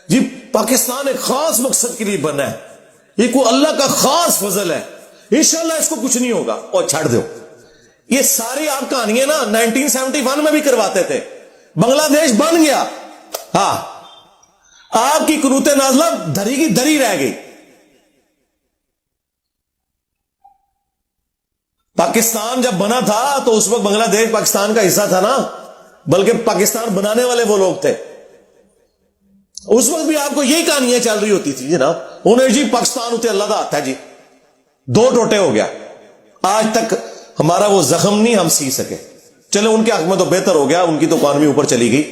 جی پاکستان ایک خاص مقصد کے لیے بنا ہے, یہ کوئی اللہ کا خاص فضل ہے, انشاءاللہ اس کو کچھ نہیں ہوگا. اور چھڑ دو یہ ساری آپ کہانیاں نا 1971 میں بھی کرواتے تھے, بنگلہ دیش بن گیا, ہاں آپ کی قنوت نازلہ دھری کی دھری رہ گئی. پاکستان جب بنا تھا تو اس وقت بنگلہ دیش پاکستان کا حصہ تھا نا, بلکہ پاکستان بنانے والے وہ لوگ تھے. اس وقت بھی آپ کو یہی کہانیاں چل رہی ہوتی تھی جناب, انہیں جی پاکستان اتنے اللہ کا ہاتھ ہے جی, دو ٹوٹے ہو گیا. آج تک ہمارا وہ زخم نہیں ہم سی سکے. چلے ان کے حق میں تو بہتر ہو گیا, ان کی تو اکانومی اوپر چلی گئی.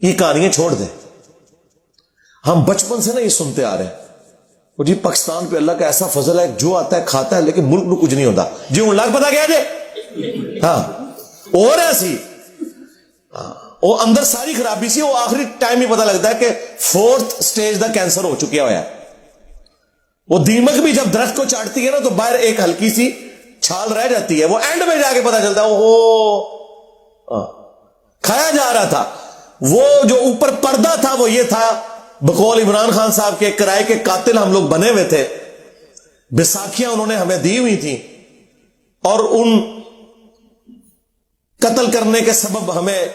یہ کہانیاں چھوڑ دیں. ہم بچپن سے نا یہ سنتے آ رہے ہیں وہ جی پاکستان پہ اللہ کا ایسا فضل ہے, جو آتا ہے کھاتا ہے, لیکن ملک میں کچھ نہیں ہوتا. جی ان لاکھ پتا کیا جی, ہاں اور ایسی وہ اندر ساری خرابی سی, وہ آخری ٹائم ہی پتا لگتا ہے کہ 4th سٹیج دا کینسر ہو چکیا ہوا ہے. وہ دیمک بھی جب درخت کو چاٹتی ہے نا تو باہر ایک ہلکی سی چھال رہ جاتی ہے, وہ اینڈ میں جا کے پتا چلتا ہے وہ کھایا جا رہا تھا. وہ جو اوپر پردہ تھا وہ یہ تھا, بقول عمران خان صاحب کے کرائے کے قاتل ہم لوگ بنے ہوئے تھے, بیساکھیاں انہوں نے ہمیں دی ہوئی تھیں, اور ان قتل کرنے کے سبب ہمیں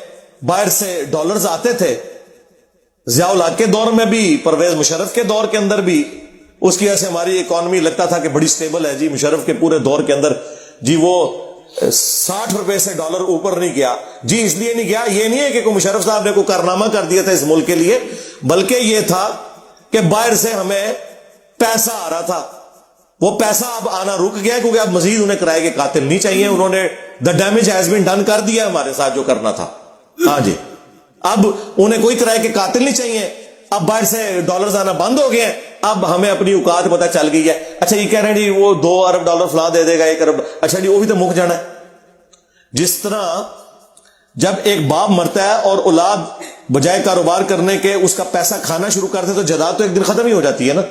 باہر سے ڈالرز آتے تھے. ضیاء الحق کے دور میں بھی, پرویز مشرف کے دور کے اندر بھی, اس کی وجہ سے ہماری اکانومی لگتا تھا کہ بڑی سٹیبل ہے. جی مشرف کے پورے دور کے اندر جی وہ 60 روپے سے ڈالر اوپر نہیں گیا. جی اس لیے نہیں گیا, یہ نہیں ہے کہ کوئی مشرف صاحب نے کوئی کارنامہ کر دیا تھا اس ملک کے لیے, بلکہ یہ تھا کہ باہر سے ہمیں پیسہ آ رہا تھا. وہ پیسہ اب آنا رک گیا کیونکہ اب مزید انہیں کرائے کے قاتل نہیں چاہیے. انہوں نے the damage has been done کر دیا ہمارے ساتھ جو کرنا تھا. ہاں جی, اب انہیں کوئی کرائے کے قاتل نہیں چاہیے. اب باہر سے ڈالرز آنا بند ہو گئے ہیں, اب ہمیں اپنی اوقات پتہ چل گئی ہے. اچھا یہ کہہ رہے ہیں جی وہ 2 ارب ڈالر فلاں دے دے گا, 1 ارب, اچھا جی وہ بھی تو مک جانا ہے. جس طرح جب ایک باپ مرتا ہے اور اولاد بجائے کاروبار کرنے کے اس کا پیسہ کھانا شروع کرتے تو جائیداد تو ایک دن ختم ہی ہو جاتی ہے نا.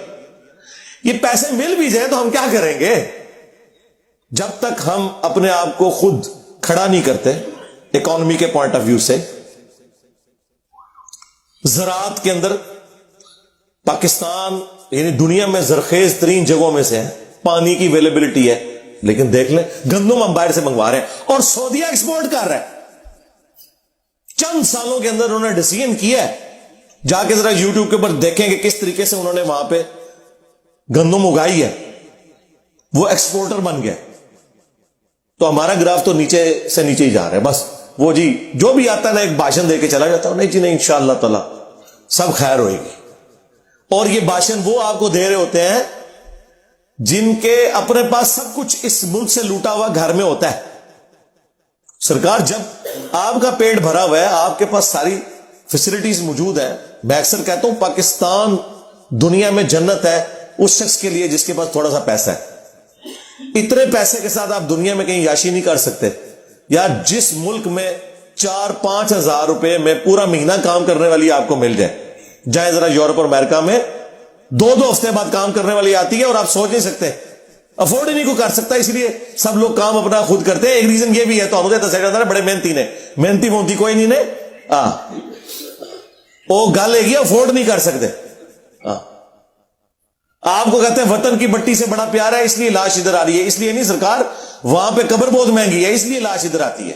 یہ پیسے مل بھی جائے تو ہم کیا کریں گے جب تک ہم اپنے آپ کو خود کھڑا نہیں کرتے اکانومی کے پوائنٹ آف ویو سے. زراعت کے اندر پاکستان یعنی دنیا میں زرخیز ترین جگہوں میں سے ہے, پانی کی اویلیبلٹی ہے, لیکن دیکھ لیں گندم ہم باہر سے منگوا رہے ہیں اور سعودیہ ایکسپورٹ کر رہا ہے. چند سالوں کے اندر انہوں نے ڈیسیژن کیا ہے, جا کے ذرا یوٹیوب کے اوپر دیکھیں کہ کس طریقے سے انہوں نے وہاں پہ گندم اگائی ہے, وہ ایکسپورٹر بن گیا. تو ہمارا گراف تو نیچے سے نیچے ہی جا رہا ہے. بس وہ جی جو بھی آتا ہے نا ایک بھاشن دے کے چلا جاتا ہے, نہیں جی نہیں انشاءاللہ تعالی سب خیر ہوئے گی. اور یہ بھاشن وہ آپ کو دے رہے ہوتے ہیں جن کے اپنے پاس سب کچھ اس ملک سے لوٹا ہوا گھر میں ہوتا ہے. سرکار جب آپ کا پیٹ بھرا ہوا ہے, آپ کے پاس ساری فیسلٹیز موجود ہیں, میں اکثر کہتا ہوں پاکستان دنیا میں جنت ہے اس شخص کے لیے جس کے پاس تھوڑا سا پیسہ ہے. اتنے پیسے کے ساتھ آپ دنیا میں کہیں یاشی نہیں کر سکتے. یا جس ملک میں 4-5 ہزار روپے میں پورا مہینہ کام کرنے والی آپ کو مل جائے, جائیں ذرا یورپ اور امریکہ میں 2 ہفتے بعد کام کرنے والی آتی ہے اور آپ سوچ نہیں سکتے, افورڈ ہی نہیں کو کر سکتا, اس لیے سب لوگ کام اپنا خود کرتے ہیں. ایک ریزن یہ بھی ہے, تو دسا جاتا ہے بڑے محنتی نے, محنتی مونتی کوئی نہیں نے, وہ گل ہے افورڈ نہیں کر سکتے. آپ کو کہتے ہیں وطن کی مٹی سے بڑا پیار ہے اس لیے لاش ادھر آ رہی ہے, اس لیے نہیں سرکار وہاں پہ قبر بہت مہنگی ہے اس لیے لاش ادھر آتی ہے.